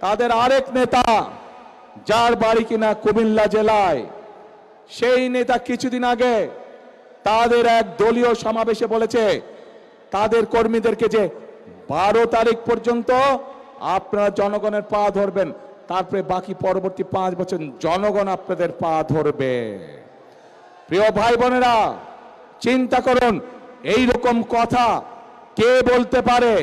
তাদের আরেক নেতা যার বাড়ি কিনা কুমিল্লা জেলায়, সেই নেতা কিছুদিন আগে তাদের এক দলীয় সমাবেশে বলেছে তাদের কর্মীদেরকে যে 12 তারিখ পর্যন্ত আপনারা জনগণের পা ধরবেন, তারপরে বাকি পরবর্তী 5 বছর জনগণ আপনাদের পা ধরবে। প্রিয় ভাই বোনেরা, চিন্তা করুন, এই রকম কথা কে বলতে পারে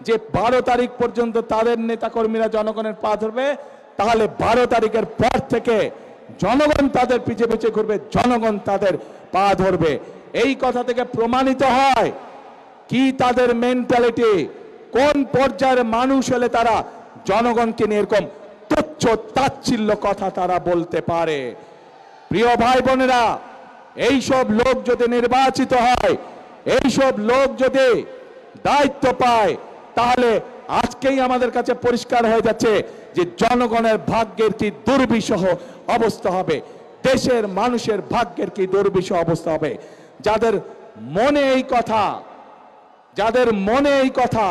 যে 12 তারিখ পর্যন্ত তাদের নেতাকর্মীরা জনগণের পা ধরবে, তাহলে 12 তারিখের পর থেকে জনগণ তাদের পিছে পিছে ঘুরবে, জনগণ তাদের পা ধরবে। এই কথা থেকে প্রমাণিত হয় কি তাদের মেন্টালিটি, কোন পর্যায়ের মানুষ হলে তারা জনগণকে নিয়ে এরকম তুচ্ছ তাচ্ছিল্য কথা তারা বলতে পারে। প্রিয় ভাই বোনেরা, এইসব লোক যদি নির্বাচিত হয়, এইসব লোক যদি দায়িত্ব পায়, তাহলে আজকেই আমাদের কাছে পরিষ্কার হয়ে যাচ্ছে যে জনগণের ভাগ্যের কি দুর্বিষহ অবস্থা হবে, দেশের মানুষের ভাগ্যের কি দুর্বিষহ অবস্থা হবে। যাদের মনে এই কথা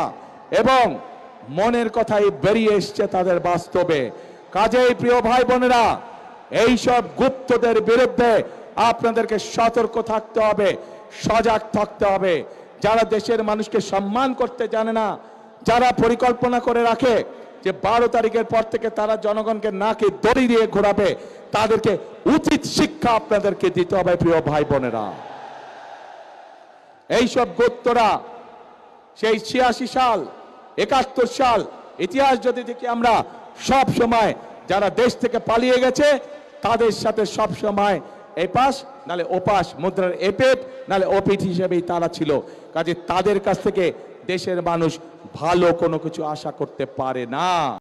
এবং মনের কথাই বেরিয়ে এসছে তাদের বাস্তবে। কাজেই প্রিয় ভাই বোনেরা, এইসব গুপ্তদের বিরুদ্ধে আপনাদেরকে সতর্ক থাকতে হবে, সজাগ থাকতে হবে। যারা দেশের মানুষকে সম্মান করতে জানে না, যারা পরিকল্পনা করে রাখে যে 12 তারিখের পর থেকে তারা জনগণকে নাকে দড়ি দিয়ে ঘোরাবে, তাদেরকে উচিত শিক্ষা আপনাদেরকে দিতে হবে। প্রিয় ভাই বোনেরা, এইসব গুপ্তরা সেই 86 সাল 71 সাল ইতিহাস যদি দেখি আমরা, সব সময় যারা দেশ থেকে পালিয়ে গেছে তাদের সাথে সব সময় এপাশ নালে ওপাশ, মুদ্রার এপেট নালে ওপিট হিসেবেই তারা ছিল। কাজে তাদের কাছ থেকে দেশের মানুষ ভালো কোনো কিছু আশা করতে পারে না।